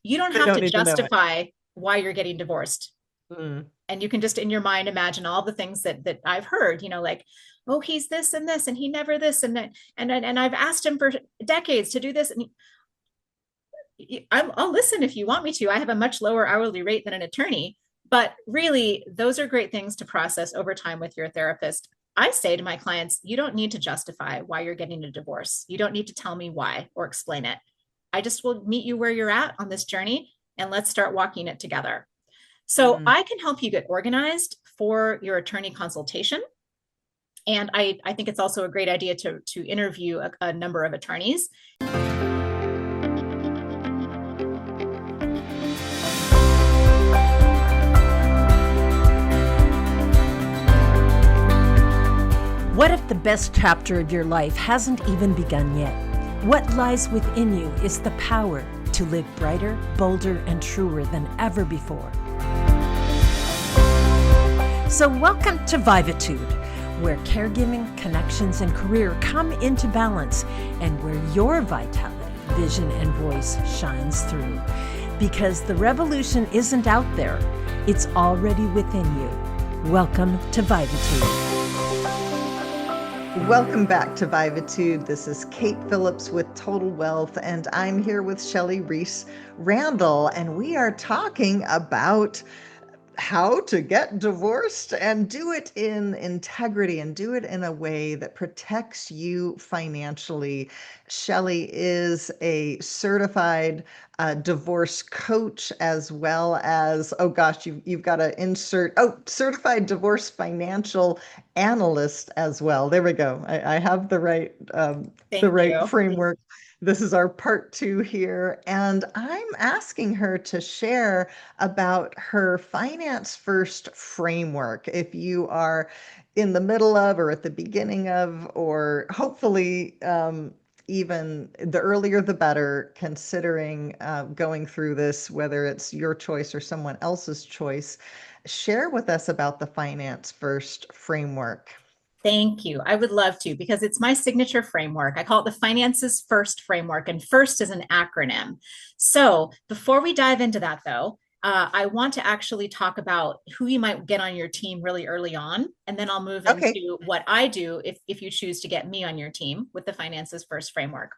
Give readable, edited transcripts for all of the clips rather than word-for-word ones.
You don't They have don't to need to know it. justify why you're getting divorced. Mm. And you can just in your mind imagine all the things that I've heard, like, oh, he's this and this, and he never this and that, and I've asked him for decades to do this, and I'll listen if you want me to. I have a much lower hourly rate than an attorney, but really, those are great things to process over time with your therapist. I say to my clients, you don't need to justify why you're getting a divorce. You don't need to tell me why or explain it. I just will meet you where you're at on this journey and let's start walking it together. So Mm. I can help you get organized for your attorney consultation. And I think it's also a great idea to interview a number of attorneys. What if the best chapter of your life hasn't even begun yet? What lies within you is the power to live brighter, bolder, and truer than ever before. So welcome to Vivatude, where caregiving, connections, and career come into balance, and where your vitality, vision, and voice shines through. Because the revolution isn't out there, it's already within you. Welcome to Vivatude. Welcome back to Vivatude. This is Kate Phillips with Total Wealth, and I'm here with Shelly Rees Randall, and we are talking about how to get divorced and do it in integrity and do it in a way that protects you financially. Shelly is a certified divorce coach, as well as, oh gosh, you've got to insert, certified divorce financial analyst as well. There we go. I have the Thank right you. framework. This is our part two here, and I'm asking her to share about her finance first framework. If you are in the middle of, or at the beginning of, or hopefully even the earlier the better, considering going through this, whether it's your choice or someone else's choice, share with us about the finance first framework. Thank you. I would love to because it's my signature framework. I call it the Finances First framework, and FIRST is an acronym. So before we dive into that, though, I want to actually talk about who you might get on your team really early on, and then I'll move Okay. into what I do if you choose to get me on your team with the Finances First framework.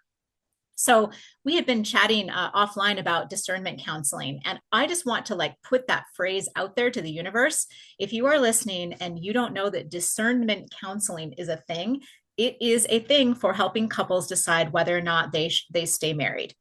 So we had been chatting offline about discernment counseling, and I just want to put that phrase out there to the universe. If you are listening and you don't know that discernment counseling is a thing, it is a thing for helping couples decide whether or not they stay married.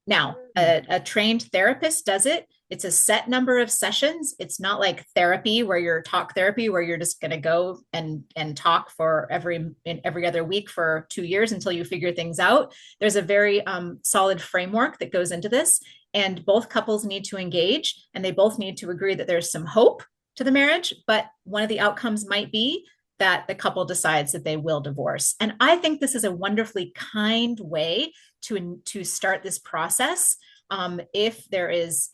Now, Mm. a trained therapist does it. It's a set number of sessions. It's not like therapy where you're talk therapy where you're just going to go and talk for every other week for 2 years until you figure things out. There's a very solid framework that goes into this, and both couples need to engage, and they both need to agree that there's some hope to the marriage. But one of the outcomes might be that the couple decides that they will divorce. And I think this is a wonderfully kind way to start this process, if there is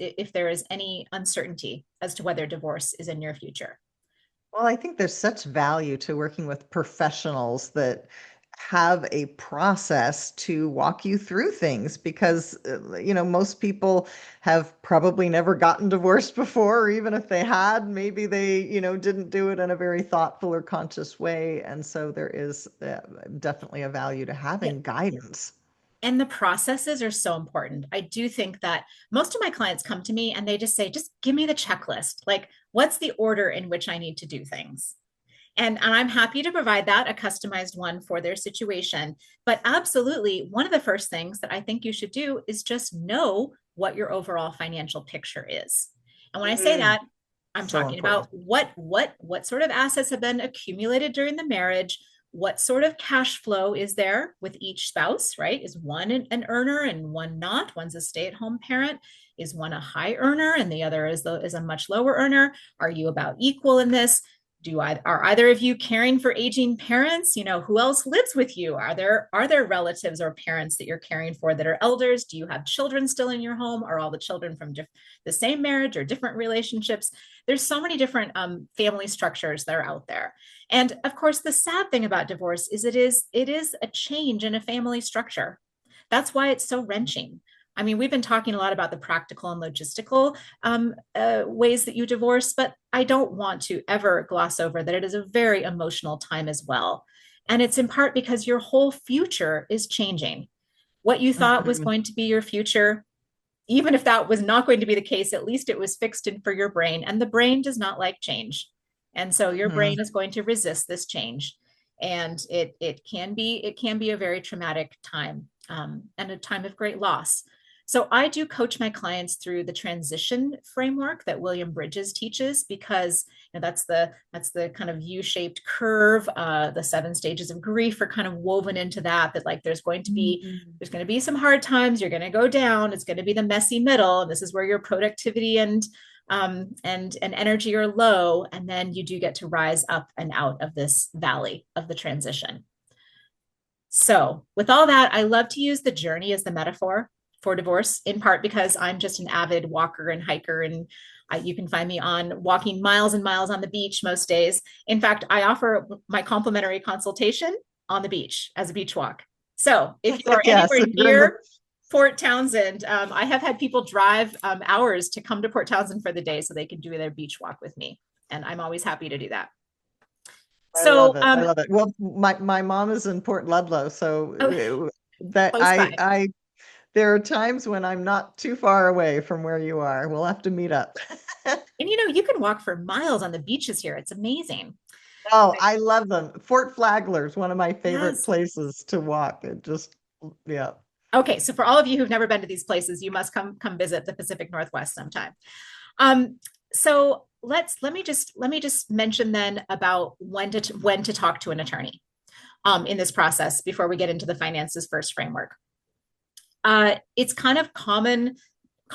any uncertainty as to whether divorce is in your future. Well, I think there's such value to working with professionals that have a process to walk you through things because, most people have probably never gotten divorced before, or even if they had, maybe they, didn't do it in a very thoughtful or conscious way. And so there is definitely a value to Yeah. having guidance. And the processes are so important. I do think that most of my clients come to me and they just say, just give me the checklist. Like, what's the order in which I need to do things? And I'm happy to provide that, a customized one for their situation. But absolutely, one of the first things that I think you should do is just know what your overall financial picture is. And when I say Mm, that, I'm so talking important. about what sort of assets have been accumulated during the marriage. What sort of cash flow is there with each spouse, right? Is one an earner and one not? One's a stay-at-home parent. Is one a high earner and the other is a much lower earner? Are you about equal in this? Are either of you caring for aging parents? Who else lives with you? Are there relatives or parents that you're caring for that are elders? Do you have children still in your home? Are all the children from the same marriage or different relationships? There's so many different family structures that are out there. And of course, the sad thing about divorce is it is a change in a family structure. That's why it's so wrenching. I mean, we've been talking a lot about the practical and logistical ways that you divorce, but I don't want to ever gloss over that it is a very emotional time as well. And it's in part because your whole future is changing. What you thought was Mhm. going to be your future, even if that was not going to be the case, at least it was fixed in for your brain. And the brain does not like change. And so your Mhm. brain is going to resist this change. And it can be a very traumatic time, and a time of great loss. So I do coach my clients through the transition framework that William Bridges teaches, because that's the kind of U-shaped curve. The 7 stages of grief are kind of woven into that. That like Mhm. there's going to be some hard times. You're going to go down. It's going to be the messy middle. And this is where your productivity and energy are low, and then you do get to rise up and out of this valley of the transition. So, with all that, I love to use the journey as the metaphor for divorce, in part because I'm just an avid walker and hiker, and you can find me on walking miles and miles on the beach most days. In fact, I offer my complimentary consultation on the beach as a beach walk. So, if you are Yes, anywhere if you're in the near Port Townsend, I have had people drive hours to come to Port Townsend for the day so they can do their beach walk with me. And I'm always happy to do that. I love So, it. I love it. Well, my mom is in Port Ludlow, so oh, that close by. I there are times when I'm not too far away from where you are. We'll have to meet up. And you can walk for miles on the beaches here. It's amazing. Oh, I love them. Fort Flagler is one of my favorite Yes. places to walk. It just, yeah. Okay, so for all of you who've never been to these places, you must come visit the Pacific Northwest sometime. Um, so let me just mention then about when to talk to an attorney in this process before we get into the finances first framework. It's kind of common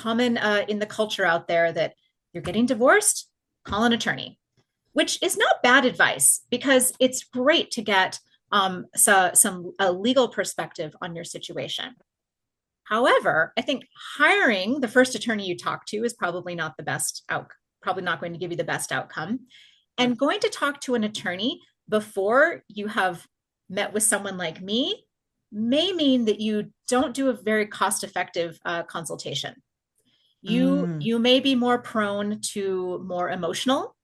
in the culture out there that you're getting divorced, call an attorney, which is not bad advice because it's great to get some a legal perspective on your situation. However, I think hiring the first attorney you talk to is probably not the best out, probably not going to give you the best outcome. And going to talk to an attorney before you have met with someone like me may mean that you don't do a very cost-effective consultation. You Mm, you may be more prone to more emotional.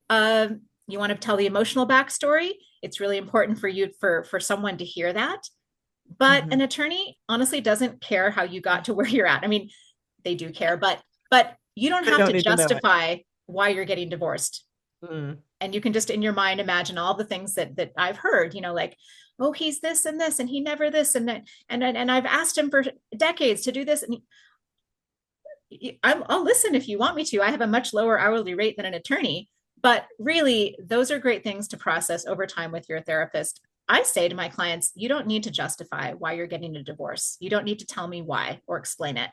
Uh, you want to tell the emotional backstory. It's really important for you for someone to hear that. But mhm. an attorney honestly doesn't care how you got to where you're at. I mean, they do care, but you don't They have don't to need to know it. justify why you're getting divorced. Mm, And you can just in your mind imagine all the things that I've heard, like, oh, he's this and he never this and that, and I've asked him for decades to do this, and I'll listen if you want me to. I have a much lower hourly rate than an attorney, but really, those are great things to process over time with your therapist. I say to my clients, you don't need to justify why you're getting a divorce. You don't need to tell me why or explain it.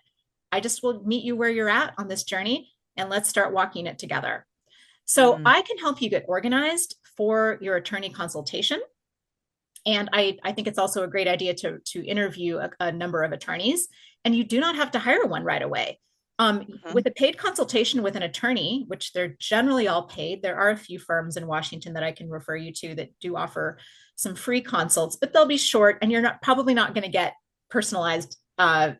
I just will meet you where you're at on this journey and let's start walking it together. So mm, I can help you get organized for your attorney consultation. And I think it's also a great idea to interview a number of attorneys, and you do not have to hire one right away. mhm. With a paid consultation with an attorney, which they're generally all paid, there are a few firms in Washington that I can refer you to that do offer some free consults, but they'll be short, and you're probably not going to get personalized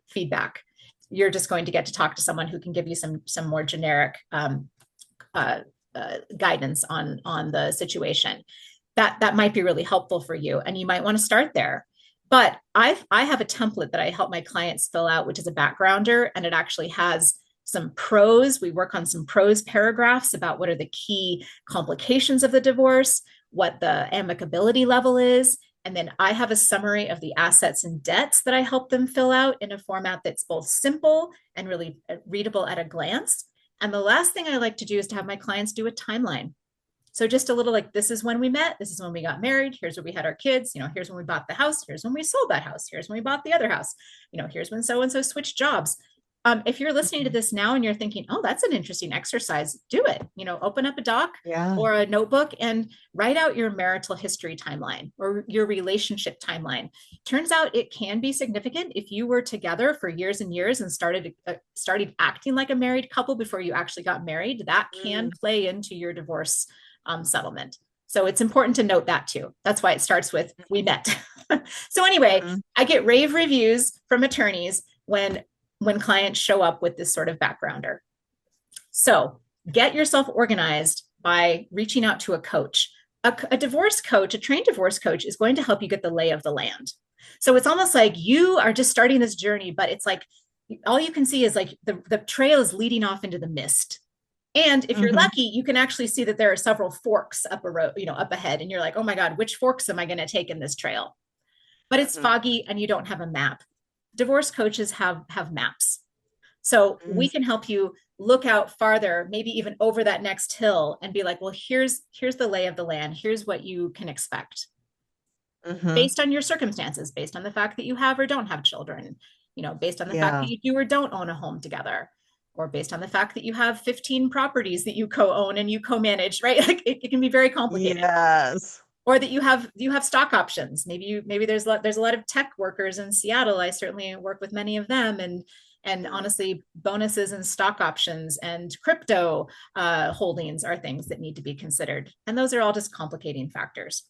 feedback. You're just going to get to talk to someone who can give you some more generic uh, guidance on the situation. That might be really helpful for you, and you might want to start there. But I have a template that I help my clients fill out, which is a backgrounder, and it actually has some prose. We work on some prose paragraphs about what are the key complications of the divorce, what the amicability level is, and then I have a summary of the assets and debts that I help them fill out in a format that's both simple and really readable at a glance. And the last thing I like to do is to have my clients do a timeline. So just a little like, this is when we met, this is when we got married, here's where we had our kids, here's when we bought the house, here's when we sold that house, here's when we bought the other house, here's when so and so switched jobs. If you're listening to Mhm. this now and you're thinking, oh, that's an interesting exercise, do it. Open up a doc Yeah. or a notebook and write out your marital history timeline or your relationship timeline. Turns out it can be significant if you were together for years and years and started acting like a married couple before you actually got married. That can Mm, play into your divorce settlement. So it's important to note that too. That's why it starts with we met. So anyway, mhm. I get rave reviews from attorneys when when clients show up with this sort of backgrounder. So get yourself organized by reaching out to a coach. A divorce coach, a trained divorce coach, is going to help you get the lay of the land. So it's almost like you are just starting this journey, but it's like all you can see is like the trail is leading off into the mist. And if you're lucky, you can actually see that there are several forks up a road, up ahead. And you're like, oh my God, which forks am I going to take in this trail? But it's foggy and you don't have a map. Divorce coaches have maps. So we can help you look out farther, maybe even over that next hill and be like, well, here's the lay of the land. Here's what you can expect based on your circumstances, based on the fact that you have or don't have children, based on the fact that you do or don't own a home together, or based on the fact that you have 15 properties that you co-own and you co-manage, right? Like it can be very complicated. Yes. Or that you have stock options. Maybe there's a lot of tech workers in Seattle. I certainly work with many of them, and honestly, bonuses and stock options and crypto holdings are things that need to be considered. And those are all just complicating factors.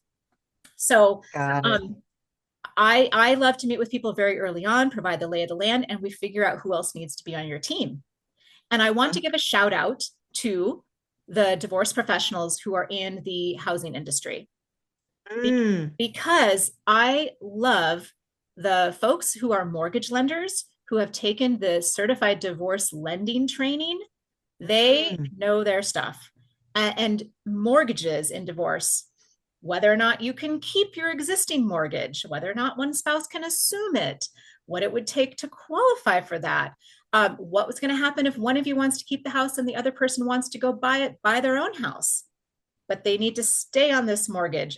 So I love to meet with people very early on, provide the lay of the land, and we figure out who else needs to be on your team. And I want to give a shout out to the divorce professionals who are in the housing industry. Because I love the folks who are mortgage lenders who have taken the certified divorce lending training. They know their stuff. And mortgages in divorce, whether or not you can keep your existing mortgage, whether or not one spouse can assume it, what it would take to qualify for that, what was going to happen if one of you wants to keep the house and the other person wants to go buy their own house, but they need to stay on this mortgage.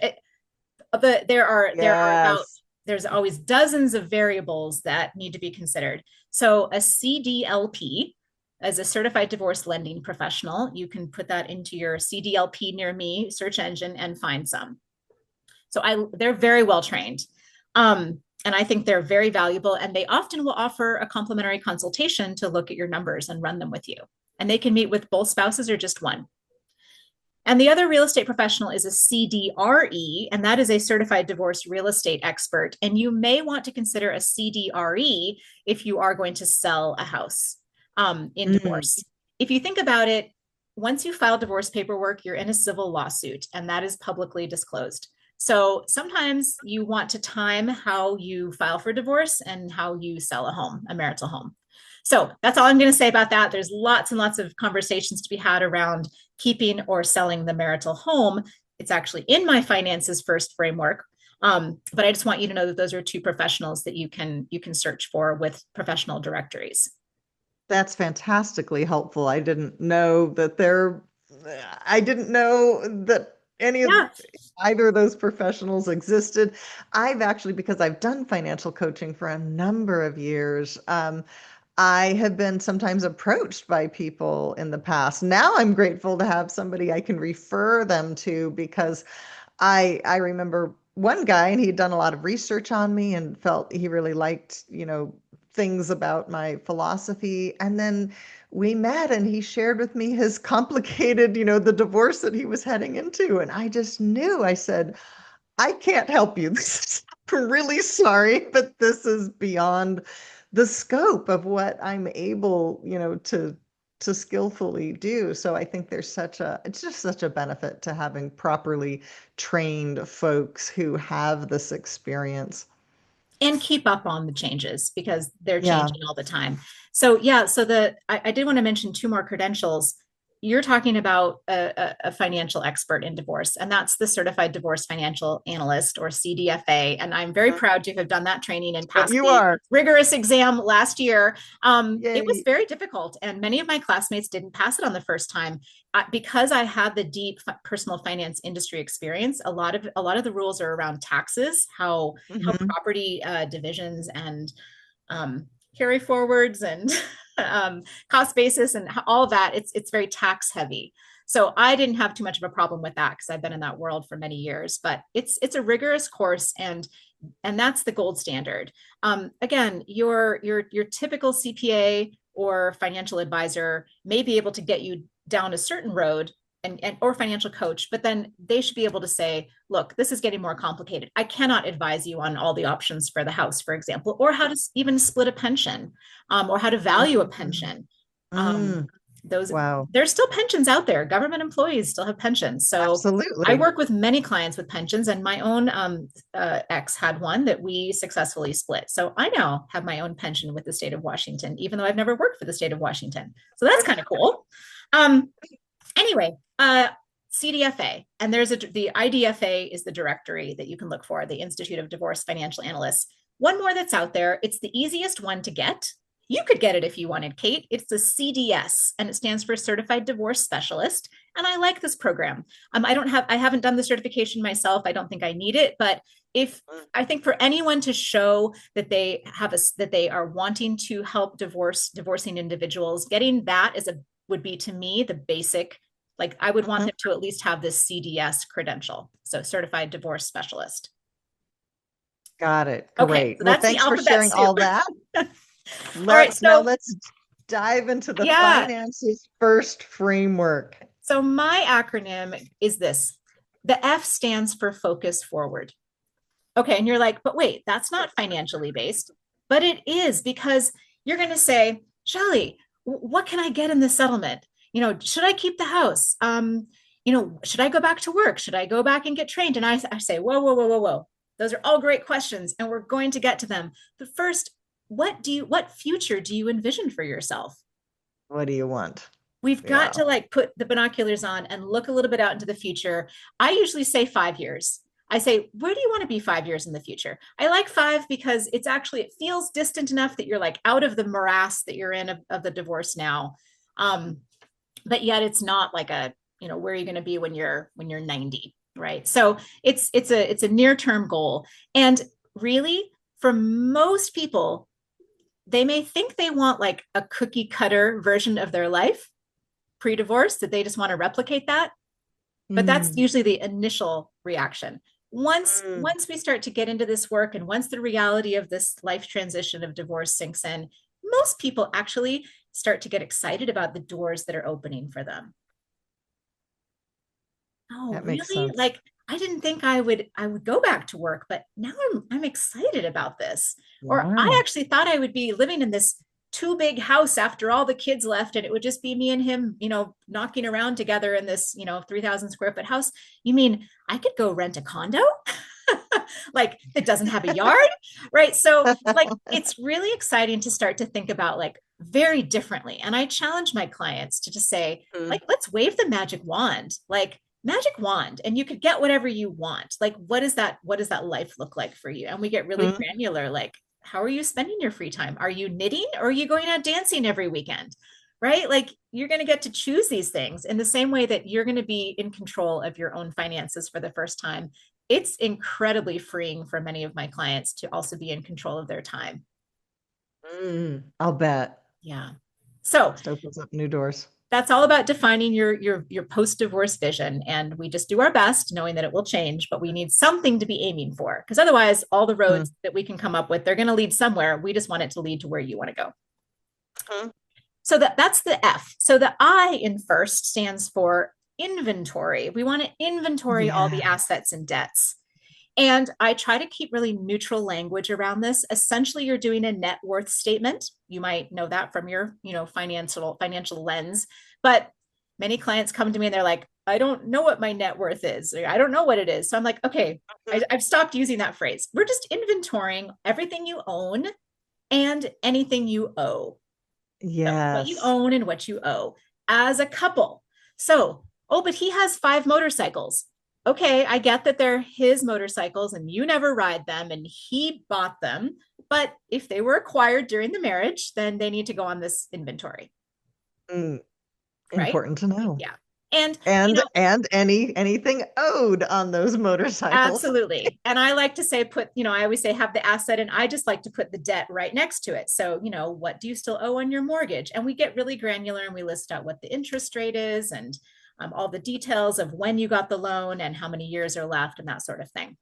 There's always dozens of variables that need to be considered. So a CDLP, as a certified divorce lending professional, you can put that into your CDLP near me search engine and find some. So they're very well trained. And I think they're very valuable, and they often will offer a complimentary consultation to look at your numbers and run them with you. And they can meet with both spouses or just one. And the other real estate professional is a CDRE, and that is a certified divorce real estate expert. And you may want to consider a CDRE if you are going to sell a house in divorce. If you think about it, once you file divorce paperwork, you're in a civil lawsuit, and that is publicly disclosed. So sometimes you want to time how you file for divorce and how you sell a marital home. So that's all I'm going to say about that. There's lots and lots of conversations to be had around keeping or selling the marital home. It's actually in my finances first framework. But I just want you to know that those are two professionals that you can search for with professional directories. That's fantastically helpful. I didn't know that any of either of those professionals existed. I've actually, because I've done financial coaching for a number of years, I have been sometimes approached by people in the past. Now I'm grateful to have somebody I can refer them to, because I remember one guy, and he'd done a lot of research on me and felt he really liked, things about my philosophy. And then we met, and he shared with me his complicated, the divorce that he was heading into. And I just knew, I said, I can't help you. I'm really sorry, but this is beyond the scope of what I'm able, to skillfully do. So I think it's just such a benefit to having properly trained folks who have this experience. And keep up on the changes, because they're changing all the time. So I did want to mention two more credentials. You're talking about a financial expert in divorce, and that's the Certified Divorce Financial Analyst, or CDFA. And I'm very proud to have done that training and passed the rigorous exam last year. It was very difficult, and many of my classmates didn't pass it on the first time. Because I had the deep personal finance industry experience, a lot of the rules are around taxes, how property divisions and carry forwards and cost basis and all that, it's very tax heavy. So I didn't have too much of a problem with that, because I've been in that world for many years. But it's a rigorous course, and that's the gold standard. Again, your typical CPA or financial advisor may be able to get you down a certain road, and or financial coach, but then they should be able to say, look, this is getting more complicated. I cannot advise you on all the options for the house, for example, or how to even split a pension, or how to value a pension. Um, Mm, those wow. There's still pensions out there. Government employees still have pensions. So I Absolutely. work with many clients with pensions, and my own ex had one that we successfully split. So I now have my own pension with the state of Washington, even though I've never worked for the state of Washington. So that's kind of cool. Um, anyway, CDFA, and the IDFA is the directory that you can look for, the Institute of Divorce Financial Analysts. One more that's out there. It's the easiest one to get. You could get it if you wanted, Kate. It's the CDS, and it stands for Certified Divorce Specialist. And I like this program. I haven't done the certification myself. I don't think I need it, but if I think for anyone to show that that they are wanting to help divorcing individuals, getting that would be to me the basic. Like I would want them to at least have this CDS credential, so Certified Divorce Specialist. Got it. Okay, Great. so Well, that's the thanks for alphabet sharing all soup. that. All right, Let's dive into the yeah. finances first framework. So my acronym is this. The F stands for focus forward. Okay, and you're like, but wait, that's not financially based. But it is, because you're going to say, Shelly, what can I get in the settlement? Should I keep the house? Should I go back to work? Should I go back and get trained? And I say, whoa, whoa, whoa, whoa, whoa. Those are all great questions, and we're going to get to them. But first, what future do you envision for yourself? What do you want? We've got to like put the binoculars on and look a little bit out into the future. I usually say 5 years. I say, where do you want to be 5 years in the future? I like 5 because it feels distant enough that you're like out of the morass that you're in of the divorce now. But yet it's not like where are you going to be when you're 90, right? So it's a near-term goal. And really, for most people, they may think they want like a cookie cutter version of their life pre-divorce, that they just want to replicate that. But that's usually the initial reaction. Once we start to get into this work, and once the reality of this life transition of divorce sinks in, most people actually start to get excited about the doors that are opening for them. Oh, That makes really? sense. Like, I didn't think I would go back to work, but now I'm excited about this. Or I Wow. actually thought I would be living in this too big house after all the kids left, and it would just be me and him, knocking around together in this, 3,000 square foot house. You mean I could go rent a condo? Like, it doesn't have a yard, right? So like, it's really exciting to start to think about like very differently. And I challenge my clients to just say, like, let's wave the magic wand, like magic wand, and you could get whatever you want. Like, what does that life look like for you? And we get really granular, like, how are you spending your free time? Are you knitting, or are you going out dancing every weekend? Right? Like, you're going to get to choose these things in the same way that you're going to be in control of your own finances for the first time. It's incredibly freeing for many of my clients to also be in control of their time. I'll bet. Yeah. So it opens up new doors. That's all about defining your post-divorce vision. And we just do our best, knowing that it will change, but we need something to be aiming for, because otherwise all the roads that we can come up with, they're going to lead somewhere. We just want it to lead to where you want to go. So that's the F. So the I in first stands for inventory. We want to inventory all the assets and debts. And I try to keep really neutral language around this. Essentially, you're doing a net worth statement. You might know that from your, financial lens. But many clients come to me and they're like, I don't know what my net worth is. I don't know what it is. So I'm like, okay, I've stopped using that phrase. We're just inventorying everything you own and anything you owe. Yes. What you own and what you owe as a couple. So, but he has 5 motorcycles. Okay, I get that they're his motorcycles and you never ride them and he bought them. But if they were acquired during the marriage, then they need to go on this inventory. Right? Important to know. Yeah. And anything owed on those motorcycles. Absolutely. And I like to say, I always say have the asset, and I just like to put the debt right next to it. So, what do you still owe on your mortgage? And we get really granular and we list out what the interest rate is, and all the details of when you got the loan and how many years are left and that sort of thing.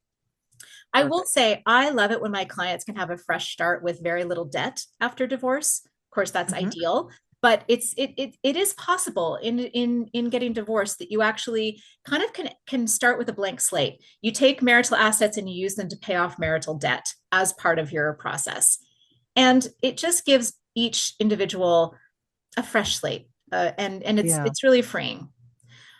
I will say I love it when my clients can have a fresh start with very little debt after divorce. Of course, that's ideal. But it is possible in getting divorced that you actually kind of can start with a blank slate. You take marital assets and you use them to pay off marital debt as part of your process, and it just gives each individual a fresh slate, and Yeah. it's really freeing.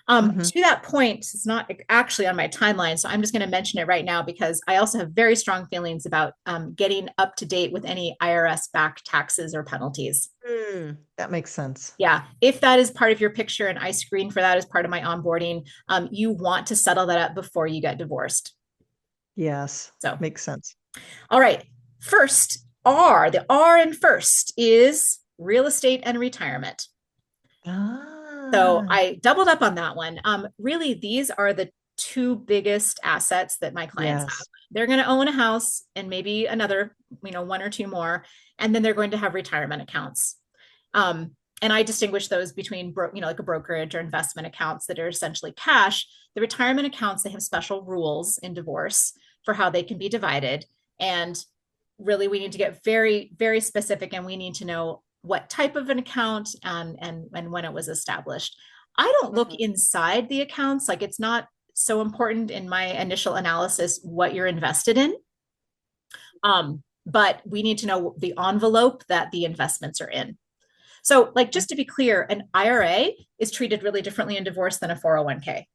To that point, it's not actually on my timeline, so I'm just going to mention it right now because I also have very strong feelings about getting up to date with any IRS back taxes or penalties. That makes sense. Yeah, if that is part of your picture and I screen for that as part of my onboarding, you want to settle that up before you get divorced. Yes, So, makes sense. all right. First, the R in first is real estate and retirement. So Ah, I doubled up on that one. Really, these are the two biggest assets that my clients have. yes. They're going to own a house and maybe another, one or two more, and then they're going to have retirement accounts. And I distinguish those between, like a brokerage or investment accounts that are essentially cash. The retirement accounts, they have special rules in divorce for how they can be divided. And really, we need to get very, very specific, and we need to know what type of an account and when it was established. I don't look Mhm. inside the accounts. Like, it's not so important in my initial analysis what you're invested in. But we need to know the envelope that the investments are in. So, like, just to be clear, an IRA is treated really differently in divorce than a 401k.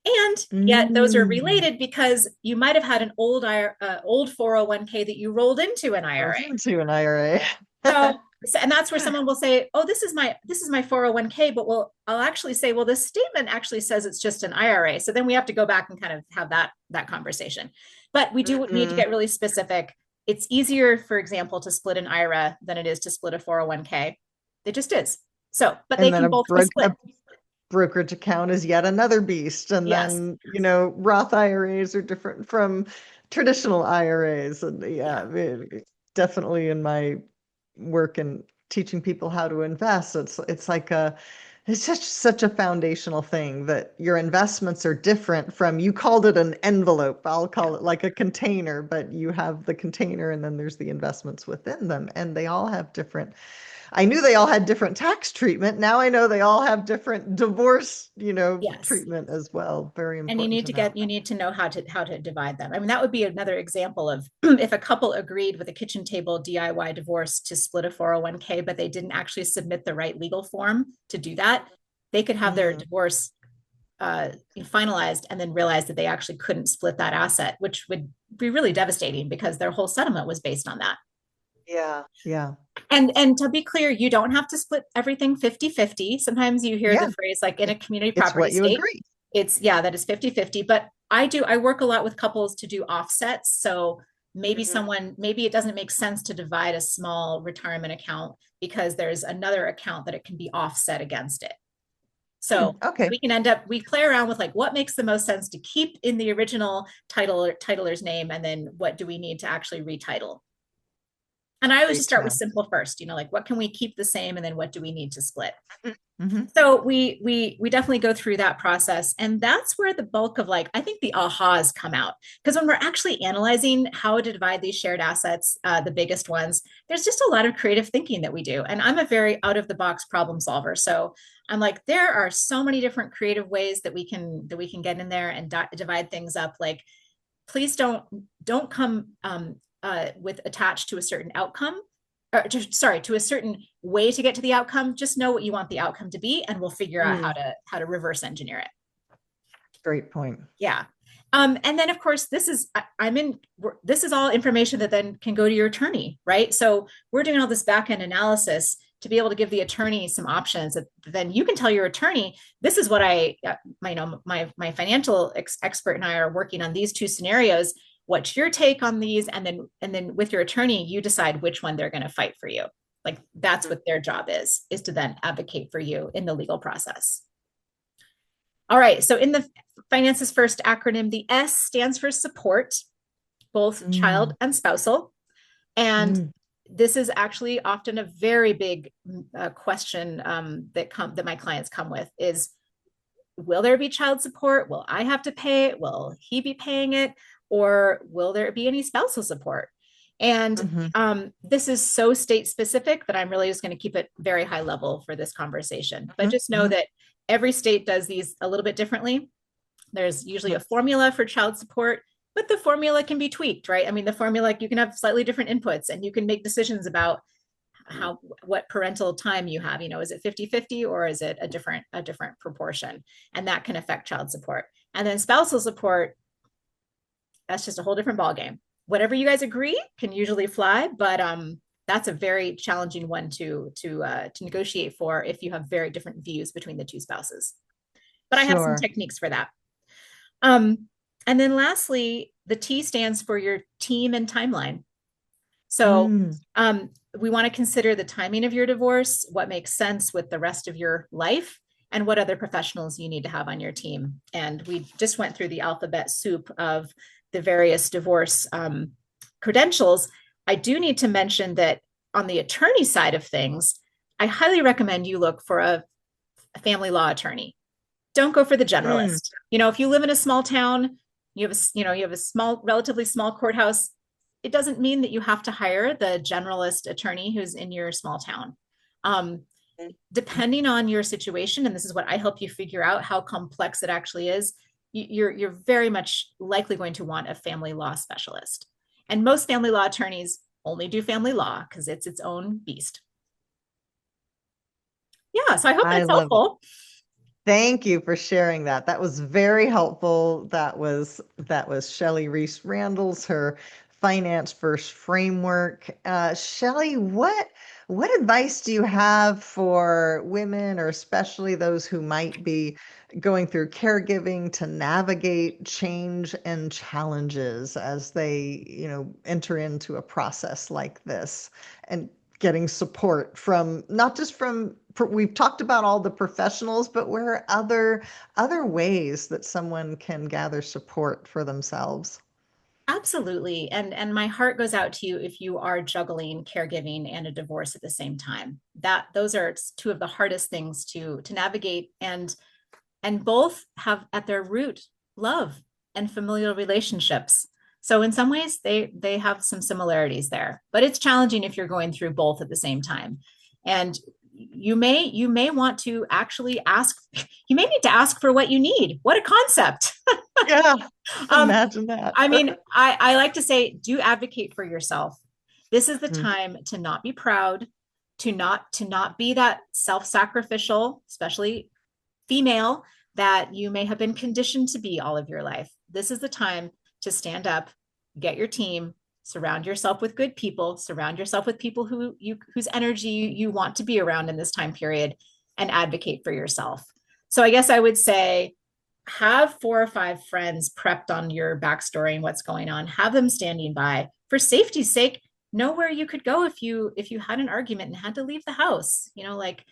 And yet those are Mm. related because you might have had an old 401k that you rolled into an Rolled IRA. into an IRA. And that's where someone will say, "Oh, this is my 401k," but I'll actually say, "Well, this statement actually says it's just an IRA." So then we have to go back and kind of have that conversation. But we do need to Mhm. get really specific. It's easier, for example, to split an IRA than it is to split a 401k. It just is. So, but they And then can both be split. a brokerage account is yet another beast. And Yes. then, Roth IRAs are different from traditional IRAs. And Yeah. yeah, definitely in my work and teaching people how to invest, it's like it's such a foundational thing that your investments are different from, you called it an envelope. I'll Yeah. call it like a container, but you have the container and then there's the investments within them. And they all have different, I knew they all had different tax treatment. Now I know they all have different divorce, Yes. treatment as well. Very And important to know. you need to know how to divide them. I mean, that would be another example of if a couple agreed with a kitchen table DIY divorce to split a 401k, but they didn't actually submit the right legal form to do that, they could have their Mm, divorce finalized and then realize that they actually couldn't split that asset, which would be really devastating because their whole settlement was based on that. yeah, yeah, And to be clear, you don't have to split everything 50-50. Sometimes you hear yeah. the phrase like in a community It's property what you state, agree. it's yeah, that is 50-50. But I work a lot with couples to do offsets. So Mhm. maybe it doesn't make sense to divide a small retirement account because there's another account that it can be offset against it. So Okay, we play around with like what makes the most sense to keep in the original titler's name, and then what do we need to actually retitle. And I always just great to start with know. simple first, like what can we keep the same and then what do we need to split? Hmm. So we definitely go through that process, and that's where the bulk of, like, I think the ahas come out, because when we're actually analyzing how to divide these shared assets, the biggest ones, there's just a lot of creative thinking that we do, and I'm a very out of the box problem solver. So I'm like, there are so many different creative ways that we can get in there and divide things up. Like, please don't come with attached to a certain outcome, or to a certain way to get to the outcome. Just know what you want the outcome to be, and we'll figure out how Mm, to reverse engineer it. great point. Yeah. And then of course, this is all information that then can go to your attorney, right? So we're doing all this back end analysis to be able to give the attorney some options that then you can tell your attorney, this is what my financial expert and I are working on these two scenarios. What's your take on these? And then with your attorney, you decide which one they're going to fight for you. Like, that's what their job is to then advocate for you in the legal process. All right. So in the finances first acronym, the S stands for support, both child Mm, and spousal. And mm, this is actually often a very big question that my clients come with is, will there be child support? Will I have to pay it? Will he be paying it? Or will there be any spousal support? And Mhm. this is so state specific that I'm really just going to keep it very high level for this conversation. But Mhm. just know Mhm. that every state does these a little bit differently. There's usually a Mhm. formula for child support, but the formula can be tweaked, right? I mean, the formula, you can have slightly different inputs and you can make decisions about what parental time you have. Is it 50-50 or is it a different proportion? And that can affect child support. And then spousal support, that's just a whole different ballgame. Whatever you guys agree can usually fly, but that's a very challenging one to negotiate for if you have very different views between the two spouses. But I have some Sure. techniques for that. Um, and then lastly, the T stands for your team and timeline. So Mm. we want to consider the timing of your divorce, what makes sense with the rest of your life, and what other professionals you need to have on your team. And we just went through the alphabet soup of the various divorce credentials. I do need to mention that on the attorney side of things, I highly recommend you look for a family law attorney. Don't go for the Mm. generalist. If you live in a small town, you have a small, relatively small courthouse. It doesn't mean that you have to hire the generalist attorney who's in your small town. Um, Depending on your situation, and this is what I help you figure out how complex it actually is, you're very much likely going to want a family law specialist. And most family law attorneys only do family law because it's its own beast. Yeah, so I hope I that's love it. helpful. Thank you for sharing that. That was very helpful. That was Shelly Rees Randall's her finance first framework. Shelly, what advice do you have for women, or especially those who might be going through caregiving, to navigate change and challenges as they, enter into a process like this, and getting support from, not just from, we've talked about all the professionals, but where are other ways that someone can gather support for themselves? Absolutely. And my heart goes out to you if you are juggling caregiving and a divorce at the same time. That those are two of the hardest things to navigate, and both have at their root love and familial relationships. So in some ways they have some similarities there, but it's challenging if you're going through both at the same time. And you may want to actually ask, you may need to ask for what you need. What a concept. Yeah, um, imagine that. I mean, I like to say, do advocate for yourself. This is the Mm. time to not be proud, to not be that self-sacrificial, especially female, that you may have been conditioned to be all of your life. This is the time to stand up, get your team, surround yourself with good people, surround yourself with people whose energy you want to be around in this time period, and advocate for yourself. So I guess I would say, have 4 or 5 friends prepped on your backstory and what's going on. Have them standing by for safety's sake. Know where you could go if you had an argument and had to leave the house. Like,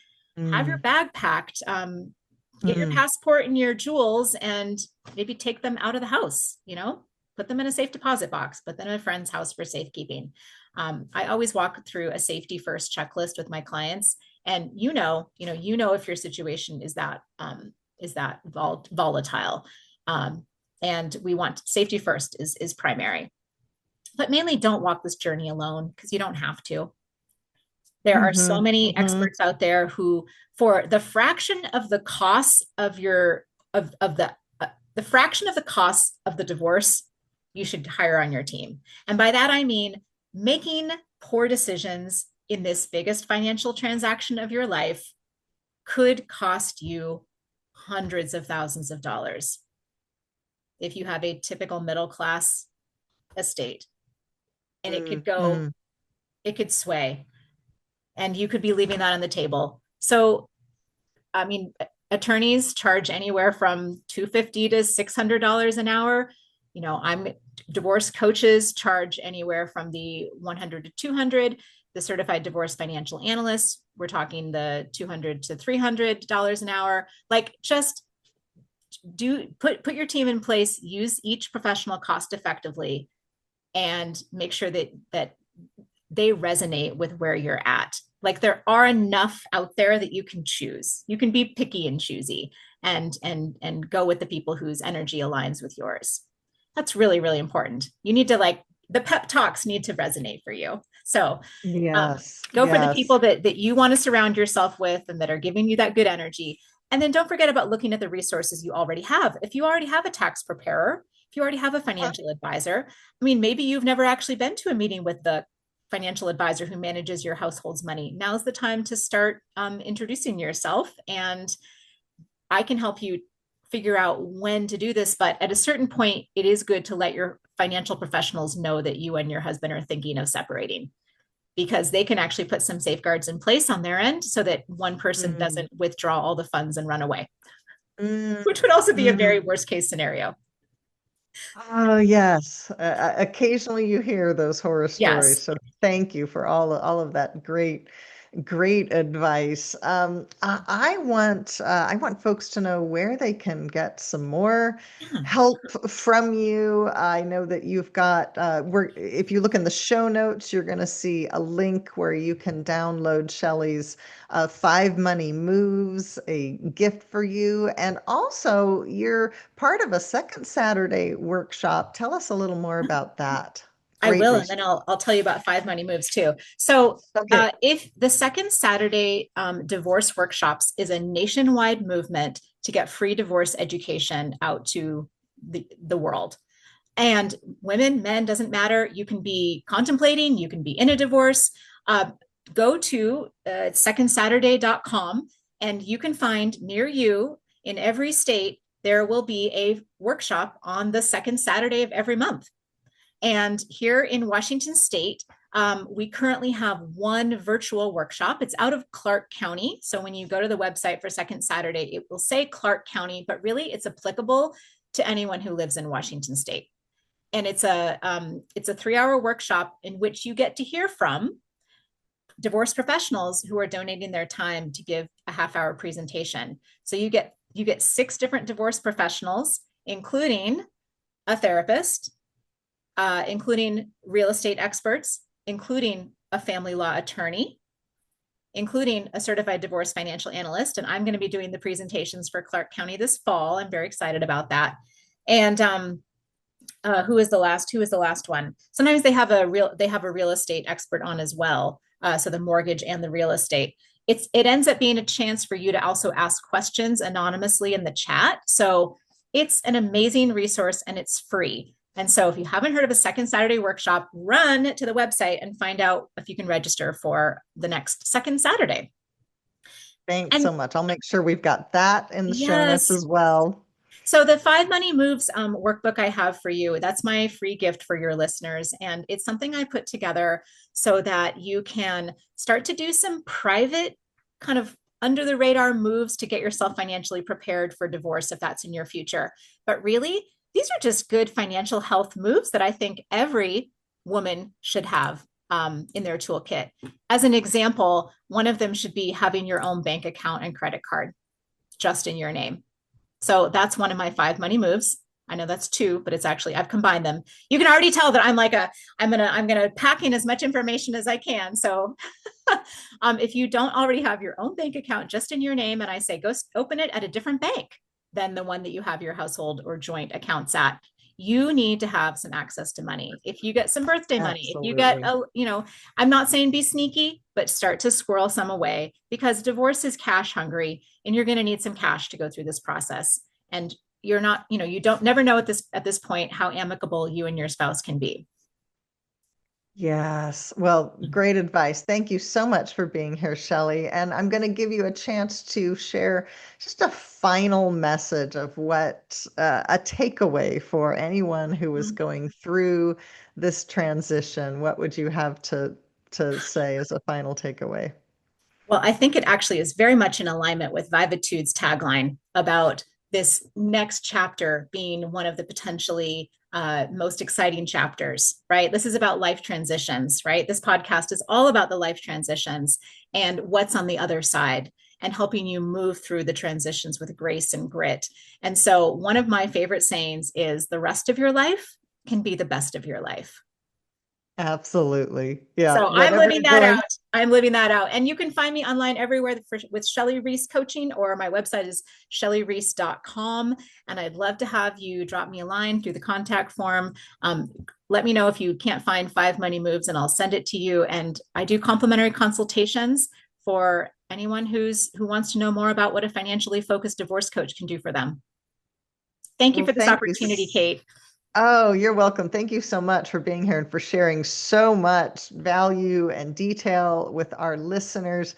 have your Mm. bag packed. Get your Mm. passport and your jewels, and maybe take them out of the house. Put them in a safe deposit box. Put them in a friend's house for safekeeping. I always walk through a safety first checklist with my clients, and if your situation is that volatile. Um, and we want safety first is primary. But mainly don't walk this journey alone, because you don't have to. There are so Mhm. many Mhm. experts out there who, for the fraction of the cost of your of the fraction of the cost of the divorce, you should hire on your team. And by that I mean making poor decisions in this biggest financial transaction of your life could cost you hundreds of thousands of dollars if you have a typical middle class estate. And it could Mm. go, Mm. it could sway, and you could be leaving that on the table. So, I mean, attorneys charge anywhere from $250 to $600 an hour. I'm divorce coaches charge anywhere from the 100 to 200. The certified divorce financial analyst, we're talking the 200 to $300 an hour. Like, just put your team in place, use each professional cost effectively, and make sure that they resonate with where you're at. Like, there are enough out there that you can choose. You can be picky and choosy, and go with the people whose energy aligns with yours. That's really, really important. You need to, like, the pep talks need to resonate for you. So Yes, go for the people yes. that you want to surround yourself with and that are giving you that good energy. And then don't forget about looking at the resources you already have. If you already have a tax preparer, if you already have a financial advisor, I mean, maybe you've never actually been to a meeting with the financial advisor who manages your household's money. Now's the time to start introducing yourself, and I can help you figure out when to do this. But at a certain point, it is good to let your financial professionals know that you and your husband are thinking of separating, because they can actually put some safeguards in place on their end so that one person Mm, doesn't withdraw all the funds and run away, mm, which would also be a very mm. worst case scenario. Oh, yes. Occasionally you hear those horror stories. Yes. So thank you for all of that great advice. I want folks to know where they can get some more Yeah. help from you. I know that you've got if you look in the show notes, you're going to see a link where you can download Shelly's 5 Money Moves, a gift for you, and also you're part of a second Saturday workshop. Tell us a little more about that. I Great will, and then resource. I'll tell you about 5 Money Moves too. So, Okay. if the second Saturday divorce workshops is a nationwide movement to get free divorce education out to the world, and women, men, doesn't matter. You can be contemplating, you can be in a divorce. Uh, Go to secondsaturday.com and you can find near you in every state, there will be a workshop on the second Saturday of every month. And here in Washington State, we currently have one virtual workshop. It's out of Clark County. So when you go to the website for Second Saturday, it will say Clark County, but really it's applicable to anyone who lives in Washington State. And it's a 3-hour workshop in which you get to hear from divorce professionals who are donating their time to give a half-hour presentation. So you get 6 different divorce professionals, including a therapist, including real estate experts, including a family law attorney, including a certified divorce financial analyst. And I'm going to be doing the presentations for Clark County this fall. I'm very excited about that. And who is the last one? Sometimes they have a real estate expert on as well. So the mortgage and the real estate. It ends up being a chance for you to also ask questions anonymously in the chat. So it's an amazing resource and it's free. And so if you haven't heard of a second Saturday workshop, run to the website and find out if you can register for the next second Saturday. Thanks And so much. I'll make sure we've got that in the show notes yes, as well. so the 5 Money Moves workbook I have for you, that's my free gift for your listeners. And it's something I put together so that you can start to do some private kind of under the radar moves to get yourself financially prepared for divorce if that's in your future. But really, these are just good financial health moves that I think every woman should have in their toolkit. As an example, one of them should be having your own bank account and credit card just in your name. So that's one of my 5 money moves. I know that's 2, but it's actually, I've combined them. You can already tell that I'm gonna pack in as much information as I can. So if you don't already have your own bank account just in your name, and I say go open it at a different bank than the one that you have your household or joint accounts at, you need to have some access to money. If you get some birthday money, if you get Absolutely. I'm not saying be sneaky, but start to squirrel some away, because divorce is cash hungry and you're going to need some cash to go through this process. And you're not, you don't never know at this point how amicable you and your spouse can be. Yes. Well, great advice. Thank you so much for being here, Shelley. And I'm going to give you a chance to share just a final message of what a takeaway for anyone who is going through this transition. What would you have to say as a final takeaway? Well, I think it actually is very much in alignment with Vivatude's tagline about this next chapter being one of the potentially most exciting chapters, right? This is about life transitions, right? This podcast is all about the life transitions and what's on the other side and helping you move through the transitions with grace and grit. And so, one of my favorite sayings is the rest of your life can be the best of your life. Absolutely. Yeah. So, I'm Whatever living you're that going out. I'm living that out. And you can find me online everywhere with Shelly Rees Coaching, or my website is shellyrees.com. And I'd love to have you drop me a line through the contact form. Let me know if you can't find 5 money moves and I'll send it to you. And I do complimentary consultations for anyone who wants to know more about what a financially focused divorce coach can do for them. Thank you Well, for this thank you. opportunity, Kate. Oh, you're welcome. Thank you so much for being here and for sharing so much value and detail with our listeners.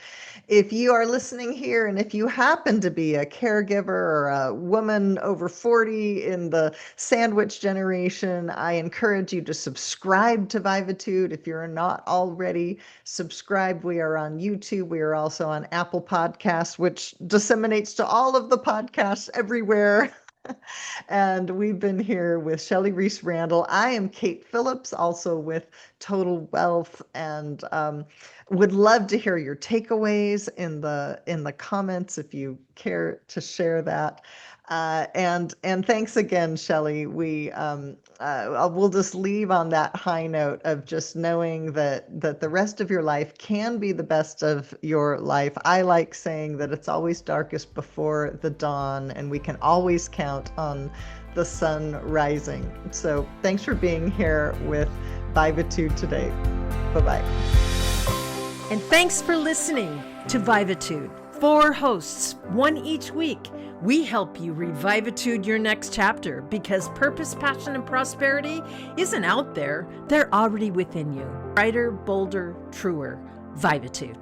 If you are listening here and if you happen to be a caregiver or a woman over 40 in the sandwich generation, I encourage you to subscribe to Vivatude. If you're not already subscribed, we are on YouTube. We are also on Apple Podcasts, which disseminates to all of the podcasts everywhere. And we've been here with Shelly Rees Randall. I am Kate Phillips, also with Total Wealth, and would love to hear your takeaways in the comments if you care to share that. And thanks again, Shelly. We'll just leave on that high note of just knowing that the rest of your life can be the best of your life. I like saying that it's always darkest before the dawn, and we can always count on the sun rising. So thanks for being here with Vivatude today. Bye-bye. And thanks for listening to Vivatude. 4 hosts, 1 each week. We help you revivitude your next chapter, because purpose, passion, and prosperity isn't out there. They're already within you. Brighter, bolder, truer. Vivatude.